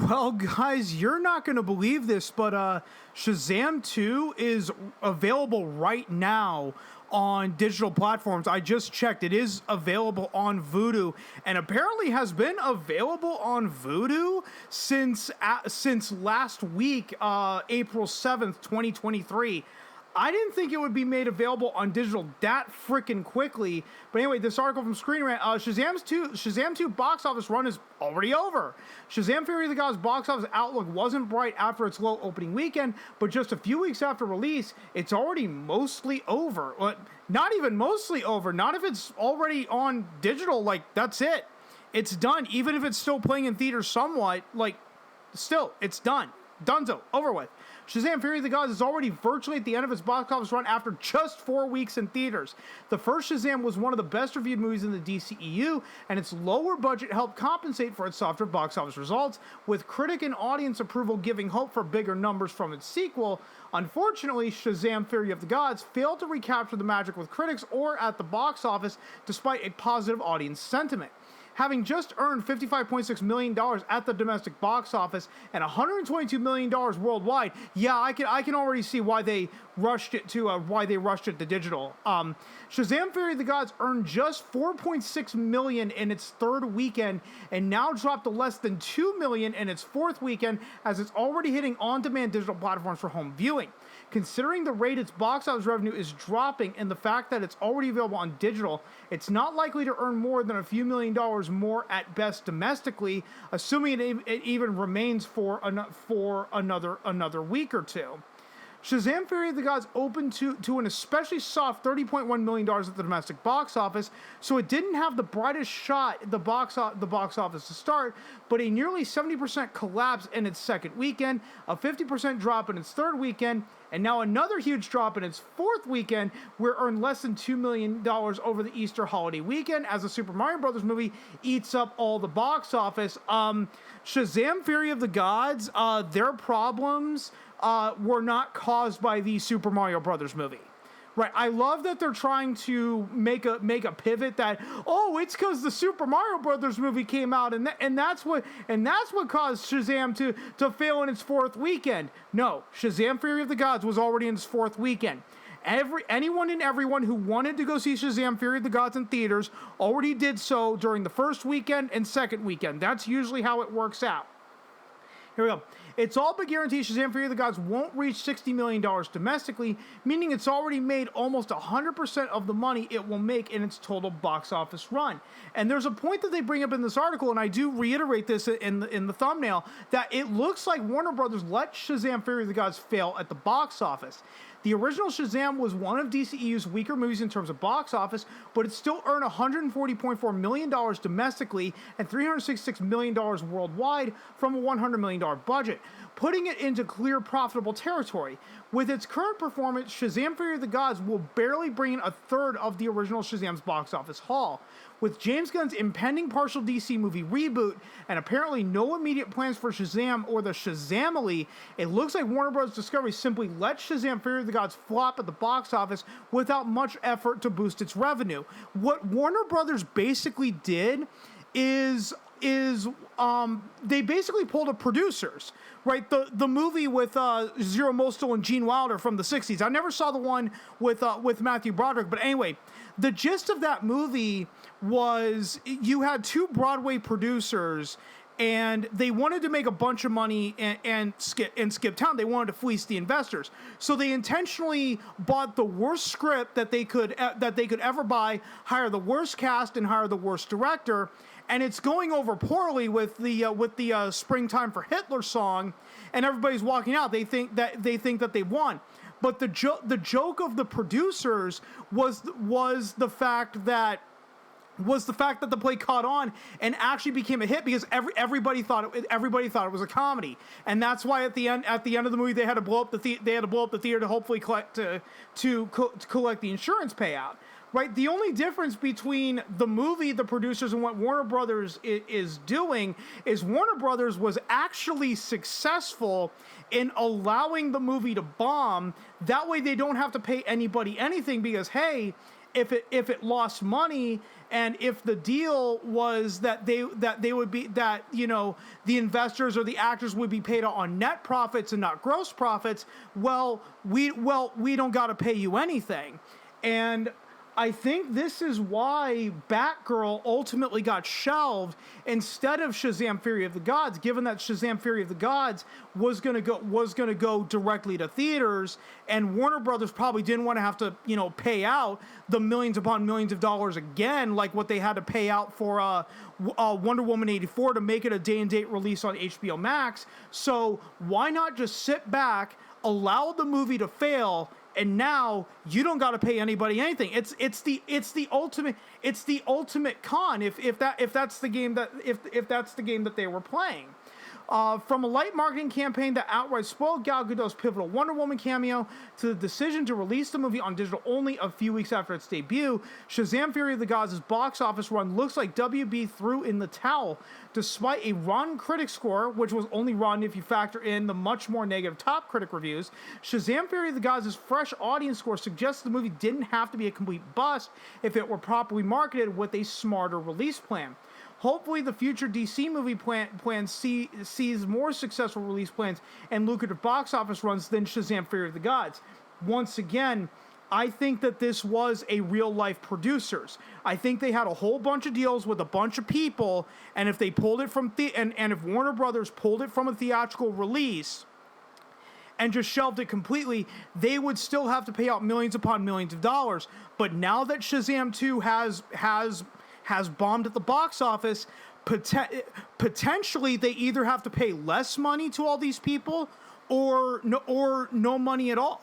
Well, guys, you're not going to believe this, but Shazam 2 is available right now on digital platforms. I just checked. It is available on Vudu and apparently has been available on Vudu since last week, April 7th, 2023. I didn't think it would be made available on digital that freaking quickly. But anyway, this article from Screen Rant, Shazam 2 box office run is already over. Shazam Fury of the Gods box office outlook wasn't bright after its low opening weekend, but just a few weeks after release, it's already mostly over. Not even mostly over. Not if it's already on digital, like, that's it. It's done. Even if it's still playing in theaters somewhat, like, still, it's done. Dunzo. Over with. Shazam Fury of the Gods is already virtually at the end of its box office run after just 4 weeks in theaters. The first Shazam was one of the best reviewed movies in the DCEU, and its lower budget helped compensate for its softer box office results, with critic and audience approval giving hope for bigger numbers from its sequel. Unfortunately, Shazam Fury of the Gods failed to recapture the magic with critics or at the box office, despite a positive audience sentiment. Having just earned $55.6 million at the domestic box office and $122 million worldwide, yeah, I can already see why they rushed it to digital. Shazam Fury of the Gods earned just $4.6 million in its third weekend and now dropped to less than $2 million in its fourth weekend, as it's already hitting on-demand digital platforms for home viewing. Considering the rate its box office revenue is dropping and the fact that it's already available on digital, it's not likely to earn more than a few $1 million more at best domestically, assuming it even remains for another week or two. Shazam Fury of the Gods opened to an especially soft $30.1 million at the domestic box office, so it didn't have the brightest shot at the box office to start, but a nearly 70% collapse in its second weekend, a 50% drop in its third weekend, and now another huge drop in its fourth weekend, where it earned less than $2 million over the Easter holiday weekend as the Super Mario Bros. Movie eats up all the box office. Shazam Fury of the Gods, their problems were not caused by the Super Mario Brothers movie. Right, I love that they're trying to make a pivot that, oh, it's because the Super Mario Brothers movie came out and that's what caused Shazam to fail in its fourth weekend. No, Shazam Fury of the Gods was already in its fourth weekend. Anyone and everyone who wanted to go see Shazam Fury of the Gods in theaters already did so during the first weekend and second weekend. That's usually how it works out. Here we go. It's all but guaranteed Shazam Fury of the Gods won't reach $60 million domestically, meaning it's already made almost 100% of the money it will make in its total box office run. And there's a point that they bring up in this article, and I do reiterate this in the thumbnail, that it looks like Warner Brothers let Shazam Fury of the Gods fail at the box office. The original Shazam was one of DCEU's weaker movies in terms of box office, but it still earned $140.4 million domestically and $366 million worldwide from a $100 million budget, putting it into clear profitable territory. With its current performance, Shazam Fury of the Gods will barely bring in a third of the original Shazam's box office haul. With James Gunn's impending partial DC movie reboot and apparently no immediate plans for Shazam or the Shazamily, it looks like Warner Bros. Discovery simply let Shazam Fury of the Gods flop at the box office without much effort to boost its revenue. What Warner Brothers basically did is they basically pulled a producers, right? The movie with Zero Mostel and Gene Wilder from the 60s. I never saw the one with Matthew Broderick, but anyway, the gist of that movie was you had two Broadway producers and they wanted to make a bunch of money and skip town. They wanted to fleece the investors, so they intentionally bought the worst script that they could ever buy, hire the worst cast, and hire the worst director. And it's going over poorly with the "Springtime for Hitler" song, and everybody's walking out. They think that they won. But the joke of the producers was the fact that the play caught on and actually became a hit because everybody thought it was a comedy, and that's why at the end of the movie they had to blow up the theater to hopefully collect the insurance payout. Right, the only difference between the movie, the producers, and what Warner Brothers is doing is Warner Brothers was actually successful in allowing the movie to bomb. That way they don't have to pay anybody anything because, hey, if it lost money, and if the deal was that they would be, that, you know, the investors or the actors would be paid on net profits and not gross profits, we don't got to pay you anything. And I think this is why Batgirl ultimately got shelved instead of Shazam: Fury of the Gods, given that Shazam: Fury of the Gods was gonna go directly to theaters, and Warner Brothers probably didn't want to have to, you know, pay out the millions upon millions of dollars again, like what they had to pay out for Wonder Woman 84 to make it a day and date release on HBO Max. So why not just sit back, allow the movie to fail, and now you don't got to pay anybody anything. It's the ultimate con if that's the game that they were playing. From a light marketing campaign that outright spoiled Gal Gadot's pivotal Wonder Woman cameo to the decision to release the movie on digital only a few weeks after its debut, Shazam: Fury of the Gods' box office run looks like WB threw in the towel. Despite a rotten critic score, which was only rotten if you factor in the much more negative top critic reviews, Shazam: Fury of the Gods' fresh audience score suggests the movie didn't have to be a complete bust if it were properly marketed with a smarter release plan. Hopefully, the future DC movie plan sees more successful release plans and lucrative box office runs than Shazam: Fury of the Gods. Once again, I think that this was a real-life producers. I think they had a whole bunch of deals with a bunch of people, and if they pulled it from and if Warner Brothers pulled it from a theatrical release and just shelved it completely, they would still have to pay out millions upon millions of dollars. But now that Shazam 2 has bombed at the box office, potentially they either have to pay less money to all these people or no money at all.